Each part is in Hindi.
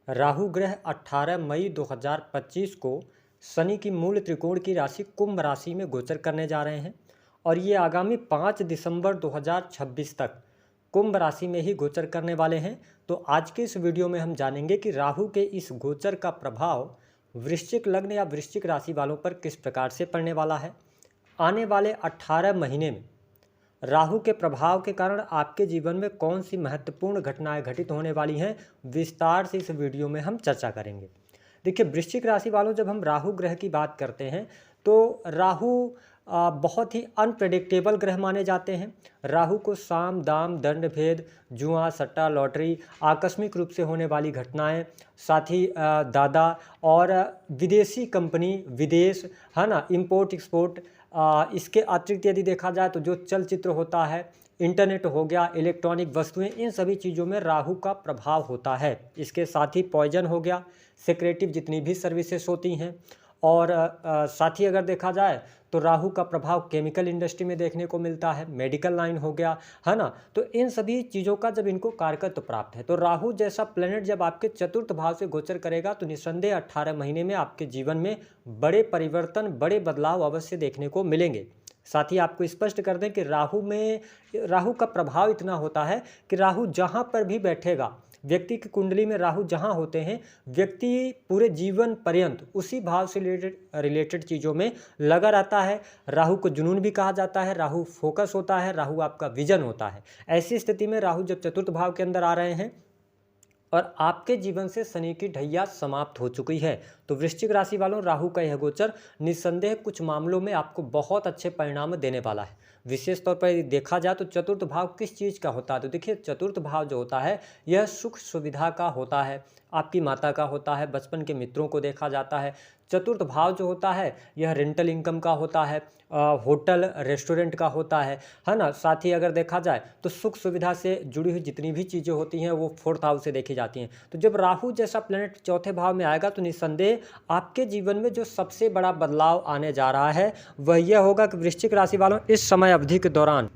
राहु ग्रह 18 मई 2025 को शनि की मूल त्रिकोण की राशि कुंभ राशि में गोचर करने जा रहे हैं और ये आगामी 5 दिसंबर 2026 तक कुंभ राशि में ही गोचर करने वाले हैं। तो आज के इस वीडियो में हम जानेंगे कि राहु के इस गोचर का प्रभाव वृश्चिक लग्न या वृश्चिक राशि वालों पर किस प्रकार से पड़ने वाला है। आने वाले 18 महीने में राहु के प्रभाव के कारण आपके जीवन में कौन सी महत्वपूर्ण घटनाएं घटित होने वाली हैं, विस्तार से इस वीडियो में हम चर्चा करेंगे। देखिए, वृश्चिक राशि वालों, जब हम राहु ग्रह की बात करते हैं तो राहु बहुत ही अनप्रेडिक्टेबल ग्रह माने जाते हैं। राहु को साम दाम दंड भेद, जुआ सट्टा लॉटरी, आकस्मिक रूप से होने वाली घटनाएं, साथ ही दादा और विदेशी कंपनी, विदेश है ना, इंपोर्ट एक्सपोर्ट, इसके अतिरिक्त यदि देखा जाए तो जो चलचित्र होता है, इंटरनेट हो गया, इलेक्ट्रॉनिक वस्तुएं, इन सभी चीज़ों में राहु का प्रभाव होता है। इसके साथ ही पॉइजन हो गया, सिक्रेटिव जितनी भी सर्विसेज होती हैं, और साथ ही अगर देखा जाए तो राहु का प्रभाव केमिकल इंडस्ट्री में देखने को मिलता है, मेडिकल लाइन हो गया, है ना। तो इन सभी चीज़ों का जब इनको कारकत्व प्राप्त है, तो राहु जैसा प्लेनेट जब आपके चतुर्थ भाव से गोचर करेगा तो निस्संदेह 18 महीने में आपके जीवन में बड़े परिवर्तन, बड़े बदलाव अवश्य देखने को मिलेंगे। साथ ही आपको स्पष्ट कर दें कि राहु का प्रभाव इतना होता है कि राहु जहाँ पर भी बैठेगा, व्यक्ति की कुंडली में राहु जहाँ होते हैं, व्यक्ति पूरे जीवन पर्यंत उसी भाव से रिलेटेड चीज़ों में लगा रहता है। राहु को जुनून भी कहा जाता है, राहु फोकस होता है, राहु आपका विजन होता है। ऐसी स्थिति में राहु जब चतुर्थ भाव के अंदर आ रहे हैं और आपके जीवन से शनि की ढैया समाप्त हो चुकी है, तो वृश्चिक राशि वालों, राहु का यह गोचर निस्संदेह कुछ मामलों में आपको बहुत अच्छे परिणाम देने वाला है। विशेष तौर पर देखा जाए तो चतुर्थ भाव किस चीज़ का होता है, तो देखिए, चतुर्थ भाव जो होता है यह सुख सुविधा का होता है, आपकी माता का होता है, बचपन के मित्रों को देखा जाता है। चतुर्थ भाव जो होता है यह रेंटल इनकम का होता है, होटल रेस्टोरेंट का होता है ना। साथ ही अगर देखा जाए तो सुख सुविधा से जुड़ी हुई जितनी भी चीज़ें होती हैं वो फोर्थ हाउस से देखी जाती हैं। तो जब राहु जैसा प्लैनेट चौथे भाव में आएगा तो निस्संदेह आपके जीवन में जो सबसे बड़ा बदलाव आने जा रहा है वह यह होगा कि वृश्चिक राशि वालों, इस समय अवधि के दौरान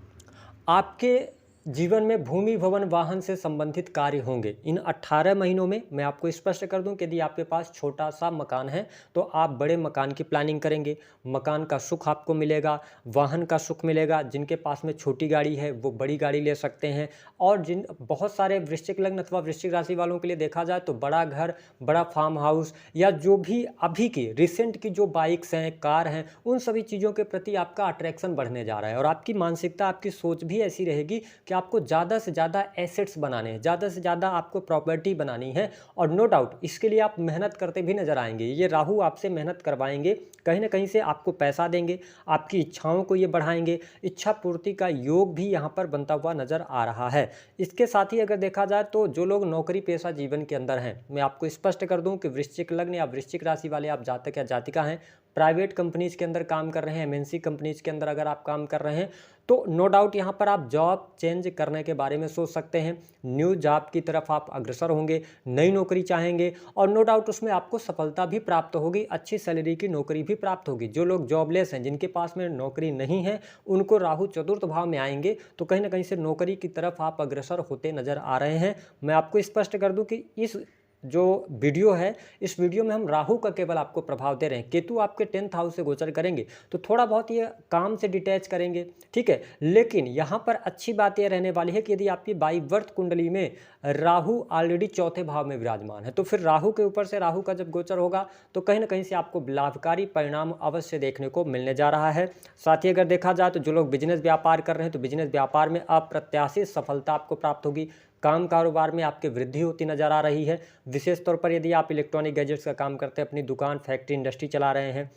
आपके जीवन में भूमि भवन वाहन से संबंधित कार्य होंगे। इन 18 महीनों में मैं आपको स्पष्ट कर दूं कि यदि आपके पास छोटा सा मकान है तो आप बड़े मकान की प्लानिंग करेंगे, मकान का सुख आपको मिलेगा, वाहन का सुख मिलेगा। जिनके पास में छोटी गाड़ी है वो बड़ी गाड़ी ले सकते हैं, और जिन बहुत सारे वृश्चिक लग्न अथवा वृश्चिक राशि वालों के लिए देखा जाए तो बड़ा घर, बड़ा फार्म हाउस, या जो भी अभी की रिसेंट की जो बाइक्स हैं, कार हैं, उन सभी चीज़ों के प्रति आपका अट्रैक्शन बढ़ने जा रहा है। और आपकी मानसिकता, आपकी सोच भी ऐसी रहेगी कि आपको ज़्यादा से ज़्यादा एसेट्स बनाने हैं, ज़्यादा से ज़्यादा आपको प्रॉपर्टी बनानी है, और नो डाउट इसके लिए आप मेहनत करते भी नजर आएंगे। ये राहु आपसे मेहनत करवाएंगे, कहीं ना कहीं से आपको पैसा देंगे, आपकी इच्छाओं को ये बढ़ाएंगे, इच्छा पूर्ति का योग भी यहाँ पर बनता हुआ नजर आ रहा है। इसके साथ ही अगर देखा जाए तो जो लोग नौकरी पेशा जीवन के अंदर हैं, मैं आपको स्पष्ट कर दूं कि वृश्चिक लग्न या वृश्चिक राशि वाले आप जातक या जातिका हैं, प्राइवेट कंपनीज के अंदर काम कर रहे हैं, एमएनसी कंपनीज के अंदर अगर आप काम कर रहे हैं तो नो डाउट यहाँ पर आप जॉब चेंज करने के बारे में सोच सकते हैं। न्यू जॉब की तरफ आप अग्रसर होंगे, नई नौकरी चाहेंगे, और नो डाउट उसमें आपको सफलता भी प्राप्त होगी, अच्छी सैलरी की नौकरी भी प्राप्त होगी। जो लोग जॉबलेस हैं, जिनके पास में नौकरी नहीं है, उनको राहु चतुर्थ भाव में आएंगे तो कहीं ना कहीं से नौकरी की तरफ आप अग्रसर होते नजर आ रहे हैं। मैं आपको स्पष्ट कर दूं कि इस जो वीडियो है, इस वीडियो में हम राहु का केवल आपको प्रभाव दे रहे हैं। केतु आपके 10th हाउस से गोचर करेंगे तो थोड़ा बहुत ये काम से डिटैच करेंगे, ठीक है। लेकिन यहाँ पर अच्छी बात यह रहने वाली है कि यदि आपकी बाई बर्थ कुंडली में राहु ऑलरेडी चौथे भाव में विराजमान है तो फिर राहु के ऊपर से राहु का जब गोचर होगा तो कहीं ना कहीं से आपको लाभकारी परिणाम अवश्य देखने को मिलने जा रहा है। साथ ही अगर देखा जाए तो जो लोग बिजनेस व्यापार कर रहे हैं तो बिजनेस व्यापार में अप्रत्याशित सफलता आपको प्राप्त होगी, काम कारोबार में आपके वृद्धि होती नजर आ रही है। विशेष तौर पर यदि आप इलेक्ट्रॉनिक गैजेट्स का काम करते हैं, अपनी दुकान, फैक्ट्री, इंडस्ट्री चला रहे हैं,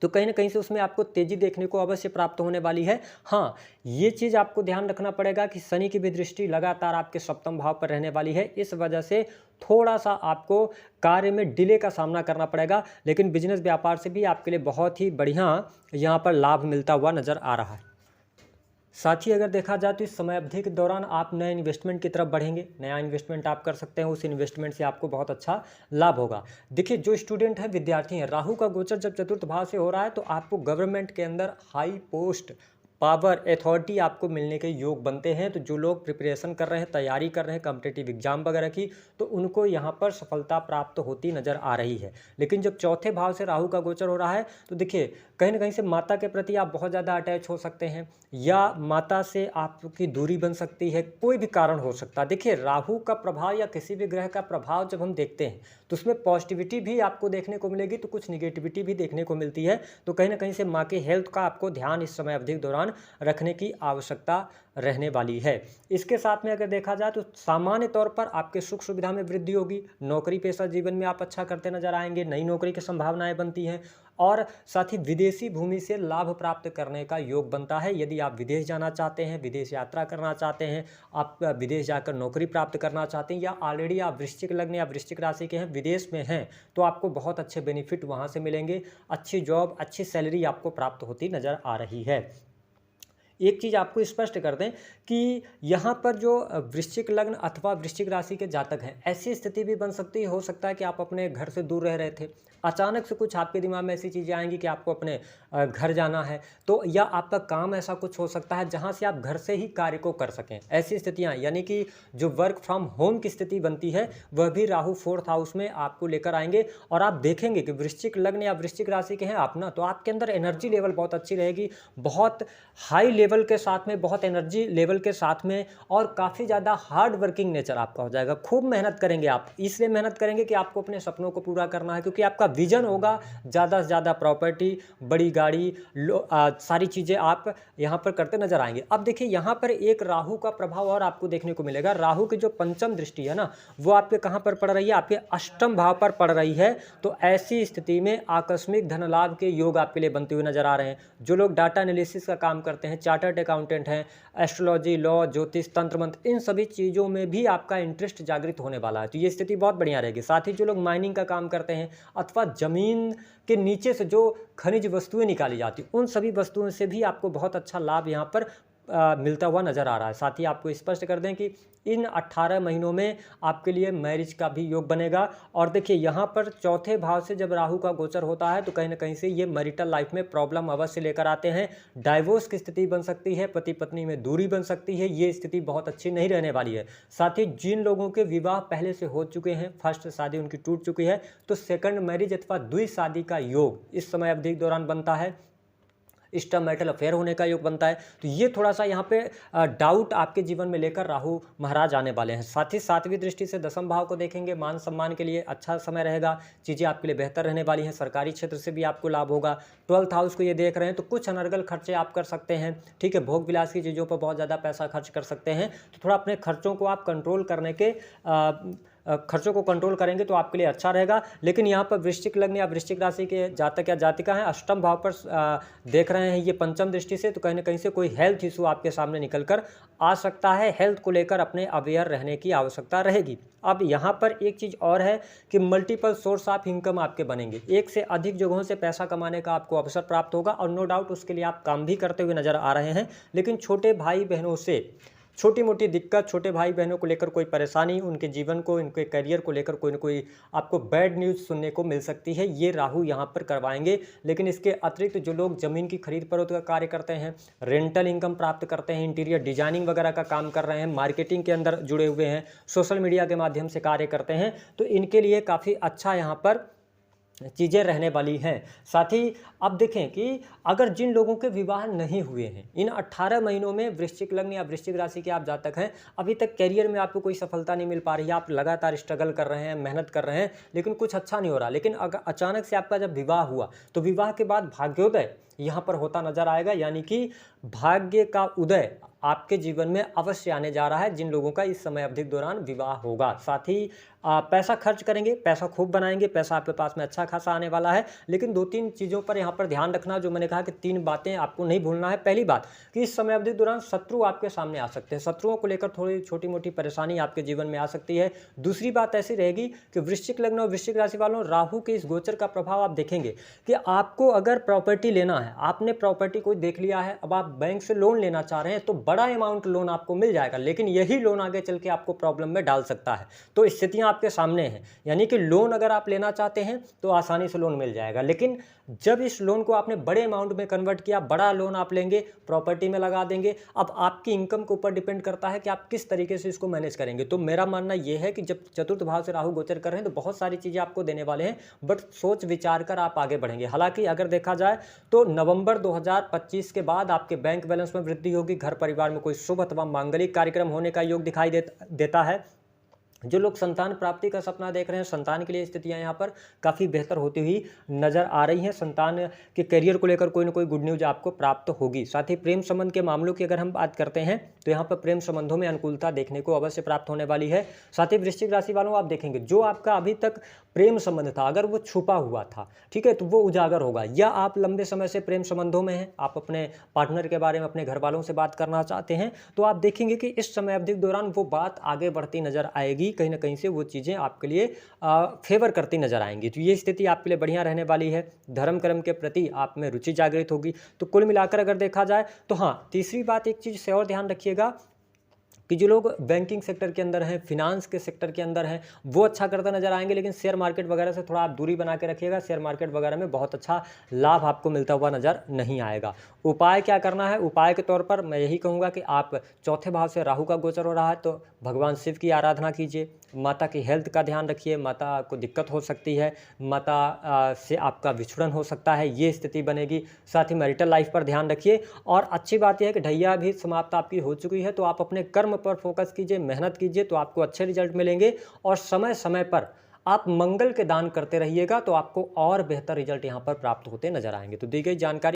तो कहीं ना कहीं से उसमें आपको तेजी देखने को अवश्य प्राप्त होने वाली है। हाँ, ये चीज़ आपको ध्यान रखना पड़ेगा कि शनि की भी दृष्टि लगातार आपके सप्तम भाव पर रहने वाली है, इस वजह से थोड़ा सा आपको कार्य में डिले का सामना करना पड़ेगा। लेकिन बिजनेस व्यापार से भी आपके लिए बहुत ही बढ़िया यहाँ पर लाभ मिलता हुआ नजर आ रहा है। साथ ही अगर देखा जाए तो इस समय अवधि के दौरान आप नए इन्वेस्टमेंट की तरफ बढ़ेंगे, नया इन्वेस्टमेंट आप कर सकते हैं, उस इन्वेस्टमेंट से आपको बहुत अच्छा लाभ होगा। देखिए, जो स्टूडेंट है, विद्यार्थी हैं, राहु का गोचर जब चतुर्थ भाव से हो रहा है तो आपको गवर्नमेंट के अंदर हाई पोस्ट पावर, अथॉरिटी आपको मिलने के योग बनते हैं। तो जो लोग प्रिपरेशन कर रहे हैं, तैयारी कर रहे हैं कॉम्पिटिटिव एग्जाम वगैरह की, तो उनको यहाँ पर सफलता प्राप्त होती नजर आ रही है। लेकिन जब चौथे भाव से राहु का गोचर हो रहा है तो देखिए कहीं ना कहीं से माता के प्रति आप बहुत ज़्यादा अटैच हो सकते हैं, या माता से आपकी दूरी बन सकती है, कोई भी कारण हो सकता है। देखिए राहु का प्रभाव या किसी भी ग्रह का प्रभाव जब हम देखते हैं तो उसमें पॉजिटिविटी भी आपको देखने को मिलेगी, तो कुछ निगेटिविटी भी देखने को मिलती है। तो कहीं ना कहीं से माँ के हेल्थ का आपको ध्यान इस समय अवधि के दौरान रखने की आवश्यकता रहने वाली है। इसके साथ में अगर देखा जाए तो सामान्य तौर पर आपके सुख सुविधा में वृद्धि होगी, नौकरी पेशा जीवन में आप अच्छा करते नजर आएंगे, नई नौकरी की संभावनाएं बनती हैं, और साथ ही विदेशी भूमि से लाभ प्राप्त करने का योग बनता है। यदि आप विदेश जाना चाहते हैं, विदेश यात्रा करना चाहते हैं, आप विदेश जाकर नौकरी प्राप्त करना चाहते हैं, या ऑलरेडी आप वृश्चिक लग्न या वृश्चिक राशि के हैं, विदेश में हैं, तो आपको बहुत अच्छे बेनिफिट वहाँ से मिलेंगे, अच्छी जॉब, अच्छी सैलरी आपको प्राप्त होती नजर आ रही है। एक चीज़ आपको स्पष्ट कर दें कि यहाँ पर जो वृश्चिक लग्न अथवा वृश्चिक राशि के जातक हैं, ऐसी स्थिति भी बन सकती है, हो सकता है कि आप अपने घर से दूर रह रहे थे, अचानक से कुछ आपके दिमाग में ऐसी चीज़ें आएंगी कि आपको अपने घर जाना है, तो या आपका काम ऐसा कुछ हो सकता है जहाँ से आप घर से ही कार्य को कर सकें। ऐसी स्थितियाँ यानी कि जो वर्क फ्रॉम होम की स्थिति बनती है वह भी राहु 4th हाउस में आपको लेकर आएंगे। और आप देखेंगे कि वृश्चिक लग्न या वृश्चिक राशि के हैं आप ना, तो आपके अंदर एनर्जी लेवल बहुत अच्छी रहेगी, बहुत हाई लेवल के साथ में, बहुत एनर्जी लेवल के साथ में, और काफ़ी ज़्यादा हार्ड वर्किंग नेचर आपका हो जाएगा। खूब मेहनत करेंगे आप, इसलिए मेहनत करेंगे कि आपको अपने सपनों को पूरा करना है, क्योंकि आपका विजन होगा ज़्यादा से ज़्यादा प्रॉपर्टी, बड़ी गाड़ी, सारी चीज़ें आप यहाँ पर करते नजर आएंगे। अब देखिए यहाँ पर एक राहु का प्रभाव और आपको देखने को मिलेगा। राहु की जो पंचम दृष्टि है ना, वो आपके कहाँ पर पड़ रही है, आपके अष्टम भाव पर पड़ रही है। तो ऐसी स्थिति में आकस्मिक धन लाभ के योग आपके लिए बनते हुए नजर आ रहे हैं। जो लोग डाटा एनालिसिस का काम करते हैं, चार्टर्ड अकाउंटेंट हैं, एस्ट्रोलॉजी, लॉ, ज्योतिष, तंत्र मंत्र, इन सभी चीज़ों में भी आपका इंटरेस्ट जागृत होने वाला है, तो ये स्थिति बहुत बढ़िया रहेगी। साथ ही जो लोग माइनिंग का काम करते हैं अथवा जमीन के नीचे से जो खनिज वस्तुएं निकाली जाती, उन सभी वस्तुओं से भी आपको बहुत अच्छा लाभ यहाँ पर मिलता हुआ नजर आ रहा है। साथ ही आपको स्पष्ट कर दें कि इन 18 महीनों में आपके लिए मैरिज का भी योग बनेगा। और देखिए यहाँ पर चौथे भाव से जब राहु का गोचर होता है तो कहीं ना कहीं से ये मैरिटल लाइफ में प्रॉब्लम अवश्य लेकर आते हैं। डाइवोर्स की स्थिति बन सकती है, पति पत्नी में दूरी बन सकती है, ये स्थिति बहुत अच्छी नहीं रहने वाली है। साथ ही जिन लोगों के विवाह पहले से हो चुके हैं, फर्स्ट शादी उनकी टूट चुकी है, तो सेकंड मैरिज अथवा द्वि शादी का योग इस समय अवधि के दौरान बनता है। एक्स्ट्रा मैरिटल अफेयर होने का योग बनता है। तो ये थोड़ा सा यहाँ पे डाउट आपके जीवन में लेकर राहु महाराज आने वाले हैं। साथ ही 7वीं दृष्टि से 10वें भाव को देखेंगे, मान सम्मान के लिए अच्छा समय रहेगा, चीज़ें आपके लिए बेहतर रहने वाली हैं, सरकारी क्षेत्र से भी आपको लाभ होगा। 12th हाउस को ये देख रहे हैं तो कुछ अनर्गल खर्चे आप कर सकते हैं, ठीक है, भोग विलास की चीज़ों पर बहुत ज़्यादा पैसा खर्च कर सकते हैं। तो थोड़ा अपने खर्चों को आप कंट्रोल करने के खर्चों को कंट्रोल करेंगे तो आपके लिए अच्छा रहेगा। लेकिन यहाँ पर वृश्चिक लग्न या वृश्चिक राशि के जातक या जातिका हैं, अष्टम भाव पर देख रहे हैं ये पंचम दृष्टि से, तो कहीं ना कहीं से कोई हेल्थ इशू आपके सामने निकल कर आ सकता है। हेल्थ को लेकर अपने अवेयर रहने की आवश्यकता रहेगी। अब यहाँ पर एक चीज़ और है कि मल्टीपल सोर्स ऑफ इनकम आपके बनेंगे, एक से अधिक जगहों से पैसा कमाने का आपको अवसर प्राप्त होगा, और नो डाउट उसके लिए आप काम भी करते हुए नजर आ रहे हैं। लेकिन छोटे भाई बहनों से छोटी मोटी दिक्कत, छोटे भाई बहनों को लेकर कोई परेशानी, उनके जीवन को, उनके करियर को लेकर कोई ना कोई आपको बैड न्यूज़ सुनने को मिल सकती है, ये राहु यहाँ पर करवाएंगे। लेकिन इसके अतिरिक्त जो लोग ज़मीन की खरीद फरोख्त का कार्य करते हैं, रेंटल इनकम प्राप्त करते हैं, इंटीरियर डिजाइनिंग वगैरह का काम कर रहे हैं, मार्केटिंग के अंदर जुड़े हुए हैं, सोशल मीडिया के माध्यम से कार्य करते हैं, तो इनके लिए काफ़ी अच्छा यहाँ पर चीज़ें रहने वाली हैं। साथ ही अब देखें कि अगर जिन लोगों के विवाह नहीं हुए हैं, इन 18 महीनों में वृश्चिक लग्न या वृश्चिक राशि के आप जातक हैं, अभी तक कैरियर में आपको कोई सफलता नहीं मिल पा रही है, आप लगातार स्ट्रगल कर रहे हैं, मेहनत कर रहे हैं, लेकिन कुछ अच्छा नहीं हो रहा। लेकिन अगर अचानक से आपका जब विवाह हुआ तो विवाह के बाद भाग्योदय यहाँ पर होता नजर आएगा, यानी कि भाग्य का उदय आपके जीवन में अवश्य आने जा रहा है जिन लोगों का इस समय अवधि के दौरान विवाह होगा। साथ ही पैसा खर्च करेंगे, पैसा खूब बनाएंगे, पैसा आपके पास में अच्छा खासा आने वाला है। लेकिन 2-3 चीज़ों पर यहाँ पर ध्यान रखना, जो मैंने कहा कि 3 बातें आपको नहीं भूलना है। पहली बात कि इस समय अवधि के दौरान शत्रु आपके सामने आ सकते हैं, शत्रुओं को लेकर थोड़ी छोटी मोटी परेशानी आपके जीवन में आ सकती है। दूसरी बात ऐसी रहेगी कि वृश्चिक लग्न और वृश्चिक राशि वालों, राहु के इस गोचर का प्रभाव आप देखेंगे कि आपको अगर प्रॉपर्टी लेना है, आपने प्रॉपर्टी कोई देख लिया है, अब आप बैंक से लोन लेना चाह रहे हैं, तो बड़ा अमाउंट लोन आपको मिल जाएगा, लेकिन यही लोन आगे चल के आपको प्रॉब्लम में डाल सकता है। तो स्थितियां आपके सामने हैं, यानी कि लोन अगर आप लेना चाहते हैं तो आसानी से लोन मिल जाएगा, लेकिन जब इस लोन को आपने बड़े अमाउंट में कन्वर्ट किया, बड़ा लोन आप लेंगे, प्रॉपर्टी में लगा देंगे, अब आपकी इनकम के ऊपर डिपेंड करता है कि आप किस तरीके से इसको मैनेज करेंगे। तो मेरा मानना यह है कि जब चतुर्थ भाव से राहु गोचर कर रहे हैं तो बहुत सारी चीज़ें आपको देने वाले हैं, बट सोच विचार कर आप आगे बढ़ेंगे। हालांकि अगर देखा जाए तो नवंबर 2025 के बाद आपके बैंक बैलेंस में वृद्धि होगी, घर परिवार में कोई शुभ अथवा मांगलिक कार्यक्रम होने का योग दिखाई देता है। जो लोग संतान प्राप्ति का सपना देख रहे हैं, संतान के लिए स्थितियां यहाँ पर काफ़ी बेहतर होती हुई नजर आ रही हैं। संतान के करियर को लेकर कोई ना कोई गुड न्यूज आपको प्राप्त होगी। साथ ही प्रेम संबंध के मामलों की अगर हम बात करते हैं तो यहाँ पर प्रेम संबंधों में अनुकूलता देखने को अवश्य प्राप्त होने वाली है। साथ ही वृश्चिक राशि वालों, आप देखेंगे जो आपका अभी तक प्रेम संबंध था, अगर वो छुपा हुआ था, ठीक है, तो वो उजागर होगा। या आप लंबे समय से प्रेम संबंधों में हैं, आप अपने पार्टनर के बारे में अपने घर वालों से बात करना चाहते हैं, तो आप देखेंगे कि इस समय अवधि के दौरान वो बात आगे बढ़ती नजर आएगी, कहीं ना कहीं से वो चीज़ें आपके लिए फेवर करती नजर आएंगी। तो ये स्थिति आपके लिए बढ़िया रहने वाली है। धर्म कर्म के प्रति आप में रुचि जागृत होगी। तो कुल मिलाकर अगर देखा जाए तो हाँ, तीसरी बात, एक चीज़ से और ध्यान रखिएगा कि जो लोग बैंकिंग सेक्टर के अंदर हैं, फिनांस के सेक्टर के अंदर हैं, वो अच्छा करते नजर आएंगे, लेकिन शेयर मार्केट वगैरह से थोड़ा आप दूरी बना के रखिएगा। शेयर मार्केट वगैरह में बहुत अच्छा लाभ आपको मिलता हुआ नजर नहीं आएगा। उपाय क्या करना है? उपाय के तौर पर मैं यही कहूँगा कि आप चौथे भाव से राहु का गोचर हो रहा है तो भगवान शिव की आराधना कीजिए, माता की हेल्थ का ध्यान रखिए, माता को दिक्कत हो सकती है, माता से आपका विछुड़न हो सकता है, ये स्थिति बनेगी। साथ ही मैरिटल लाइफ पर ध्यान रखिए। और अच्छी बात यह है कि ढैया भी समाप्त आपकी हो चुकी है, तो आप अपने कर्म पर फोकस कीजिए, मेहनत कीजिए, तो आपको अच्छे रिजल्ट मिलेंगे। और समय समय पर आप मंगल के दान करते रहिएगा तो आपको और बेहतर रिजल्ट यहाँ पर प्राप्त होते नजर आएंगे। तो दी गई जानकारी